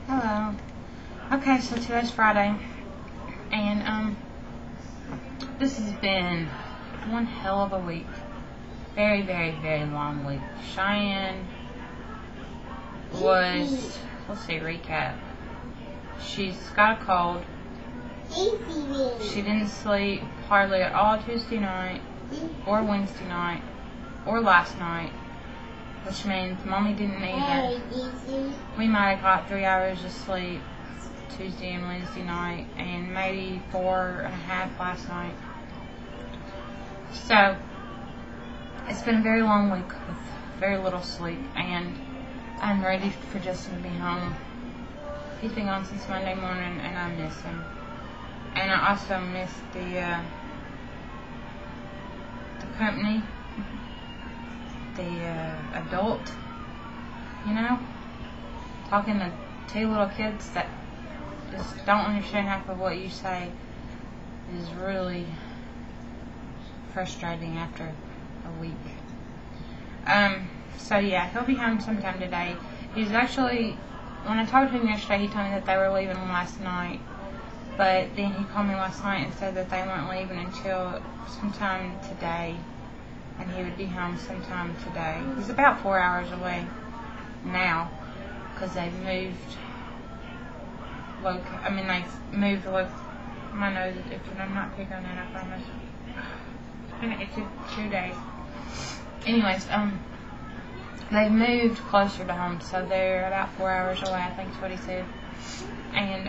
Hello. Okay, so today's Friday, and this has been one hell of a week. Very, very, very long week. Cheyenne was, let's see, recap. She's got a cold. She didn't sleep hardly at all Tuesday night, or Wednesday night, or last night, which means Mommy didn't either. We might have got 3 hours of sleep Tuesday and Wednesday night, and maybe 4.5 last night. So it's been a very long week with very little sleep, and I'm ready for Justin to be home. He's been gone since Monday morning, and I miss him. And I also miss the company, the adult, you know, talking to two little kids that just don't understand half of what you say is really frustrating after a week. So yeah, he'll be home sometime today. He's actually, when I talked to him yesterday, he told me that they were leaving last night, but then he called me last night and said that they weren't leaving until sometime today, and he would be home sometime today. He's about 4 hours away now, because they've moved my nose is itching. I'm not picking it, I promise. It's been itching 2 days. Anyways, they've moved closer to home, so they're about 4 hours away, I think is what he said. And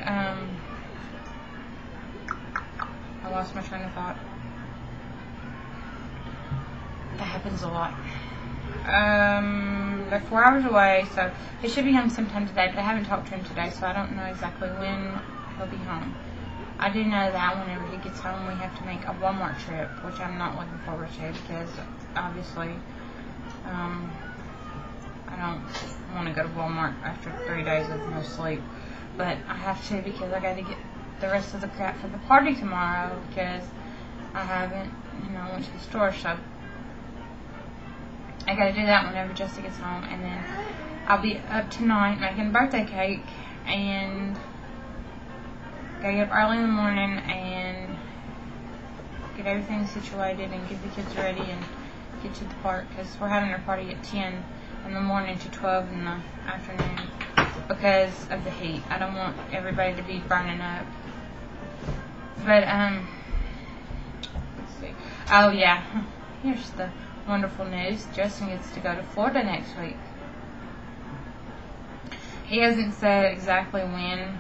I lost my train of thought. That happens a lot. They're 4 hours away, so he should be home sometime today, but I haven't talked to him today, so I don't know exactly when he'll be home. I do know that whenever he gets home, we have to make a Walmart trip, which I'm not looking forward to, because obviously I don't want to go to Walmart after 3 days of no sleep, but I have to, because I got to get the rest of the crap for the party tomorrow, because I haven't, went to the store, so I gotta do that whenever Jesse gets home, and then I'll be up tonight making a birthday cake, and gotta get up early in the morning and get everything situated and get the kids ready and get to the park, because we're having our party at 10 in the morning to 12 in the afternoon because of the heat. I don't want everybody to be burning up. But let's see. Oh yeah, here's the wonderful news. Justin gets to go to Florida next week. He hasn't said exactly when,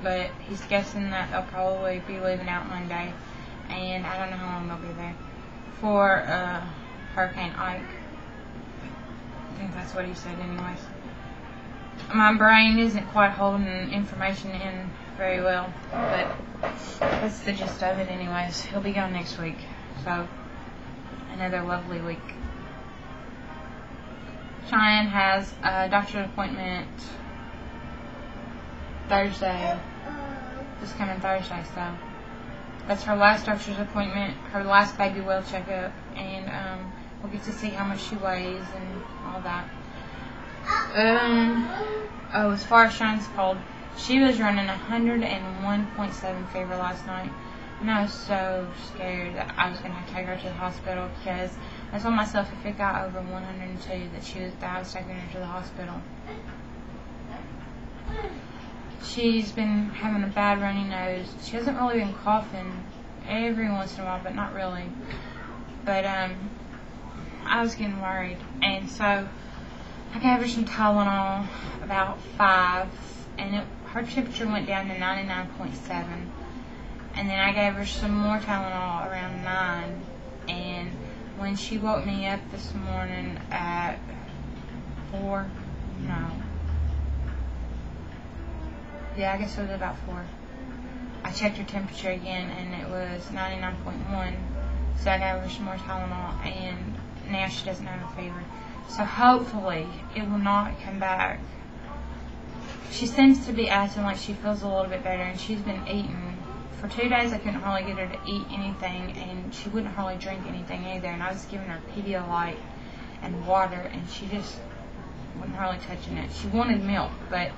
but he's guessing that they'll probably be leaving out Monday, and I don't know how long they'll be there for Hurricane Ike. I think that's what he said anyways. My brain isn't quite holding information in very well, but that's the gist of it anyways. He'll be gone next week, so another lovely week. Cheyenne has a doctor's appointment Thursday, this coming Thursday, so that's her last doctor's appointment, her last baby well checkup, and we'll get to see how much she weighs and all that. As far as Cheyenne's cold, she was running 101.7 fever last night. And I was so scared that I was going to have to take her to the hospital, because I told myself if it got over 102 that I was taking her to the hospital. She's been having a bad runny nose. She hasn't really been coughing every once in a while, but not really. But I was getting worried, and so I gave her some Tylenol, about 5, and her temperature went down to 99.7. And then I gave her some more Tylenol around 9. And when she woke me up this morning at 4, I guess it was about 4. I checked her temperature again, and it was 99.1. So I gave her some more Tylenol, and now she doesn't have a fever. So hopefully it will not come back. She seems to be acting like she feels a little bit better, and she's been eating. For 2 days, I couldn't hardly get her to eat anything, and she wouldn't hardly drink anything either. And I was giving her Pedialyte and water, and she just wasn't hardly touching it. She wanted milk, but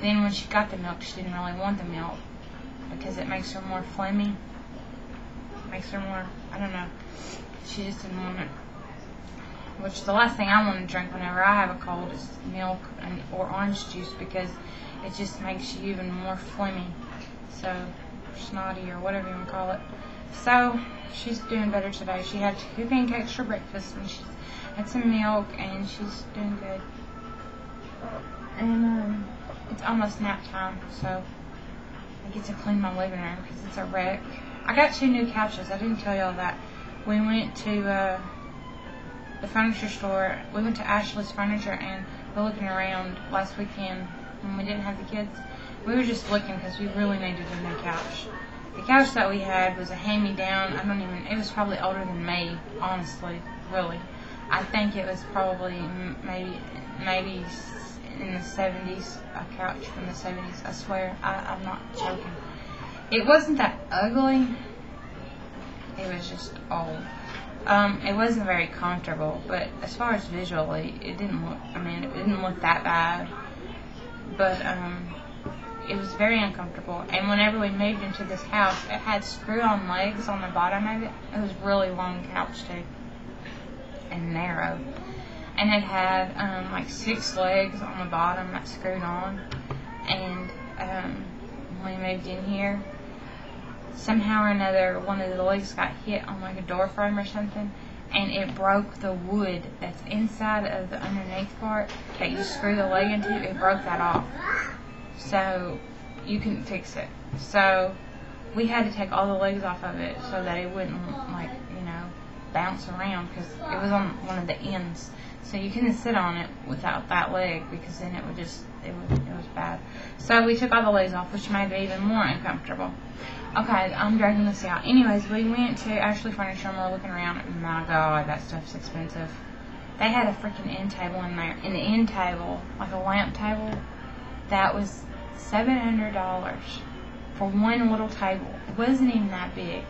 then when she got the milk, she didn't really want the milk because it makes her more phlegmy. Makes her more, I don't know. She just didn't want it. Which the last thing I want to drink whenever I have a cold is milk or orange juice, because it just makes you even more phlegmy. So, snotty or whatever you want to call it. So, she's doing better today. She had 2 pancakes for breakfast and she had some milk and she's doing good. And it's almost nap time, so I get to clean my living room because it's a wreck. I got 2 new couches. I didn't tell y'all that. We went to the furniture store. We went to Ashley's Furniture and we're looking around last weekend when we didn't have the kids. We were just looking because we really needed a new couch. The couch that we had was a hand-me-down. It was probably older than me, honestly, really. I think it was probably maybe in the 70s, a couch from the 70s, I swear. I'm not joking. It wasn't that ugly. It was just old. It wasn't very comfortable, but as far as visually, it didn't look that bad. But, it was very uncomfortable. And whenever we moved into this house, it had screw-on legs on the bottom of it. It was a really long couch, too. And narrow. And it had, like 6 legs on the bottom that screwed on. And, when we moved in here, somehow or another, one of the legs got hit on like a door frame or something, and it broke the wood that's inside of the underneath part that you screw the leg into. It broke that off, so you couldn't fix it. So we had to take all the legs off of it so that it wouldn't, like, bounce around, because it was on one of the ends. So you couldn't sit on it without that leg, because then it was bad. So we took all the legs off, which made it even more uncomfortable. Okay, I'm dragging this out. Anyways, we went to Ashley Furniture and we were looking around. My God, that stuff's expensive. They had a freaking end table in there. And the end table, like a lamp table, that was $700 for one little table. It wasn't even that big.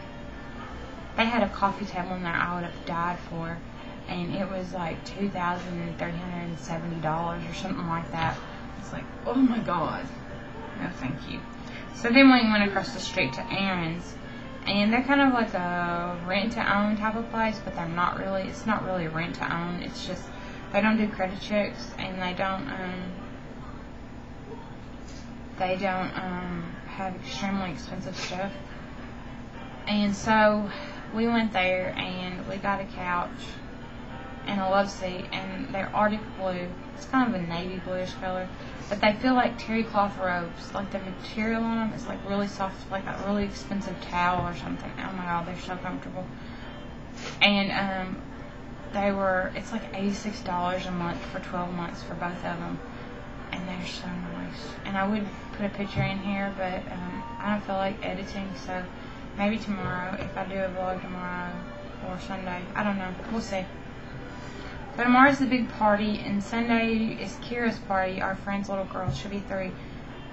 They had a coffee table in there I would have died for, and it was like $2,370 or something like that. It's like, oh my God, no thank you. So then we went across the street to Aaron's, and they're kind of like a rent-to-own type of place, but they're not really. It's not really rent-to-own. It's just they don't do credit checks, and they don't have extremely expensive stuff. And so we went there and we got a couch and a love seat, and they're Arctic blue. It's kind of a navy bluish color, but they feel like terry cloth robes. Like the material on them is like really soft, like a really expensive towel or something. Oh my God, they're so comfortable. And it's like $86 a month for 12 months for both of them, and they're so nice. And I would put a picture in here, but I don't feel like editing, so maybe tomorrow, if I do a vlog tomorrow or Sunday. I don't know. We'll see. So tomorrow's the big party, and Sunday is Kira's party, our friend's little girl. She'll be 3.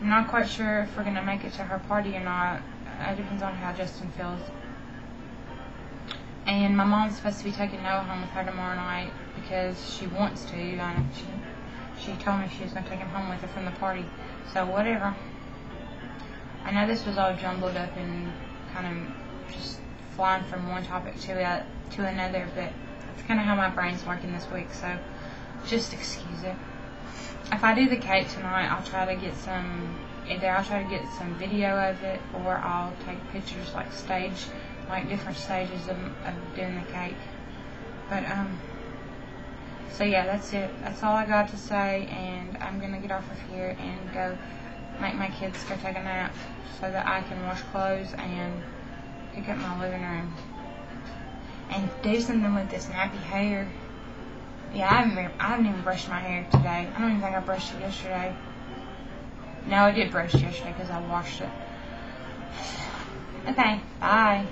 I'm not quite sure if we're going to make it to her party or not. It depends on how Justin feels. And my mom's supposed to be taking Noah home with her tomorrow night because she wants to. She told me she was going to take him home with her from the party. So whatever. I know this was all jumbled up and kind of just flying from one topic to another, but that's kind of how my brain's working this week, so just excuse it. If I do the cake tonight, I'll try to get some video of it, or I'll take pictures like different stages of doing the cake. But so yeah, that's it. That's all I got to say, and I'm gonna get off of here and go make my kids go take a nap so that I can wash clothes and pick up my living room and do something with this nappy hair. Yeah, I haven't even brushed my hair today. I don't even think I brushed it yesterday. No, I did brush yesterday because I washed it. Okay, bye.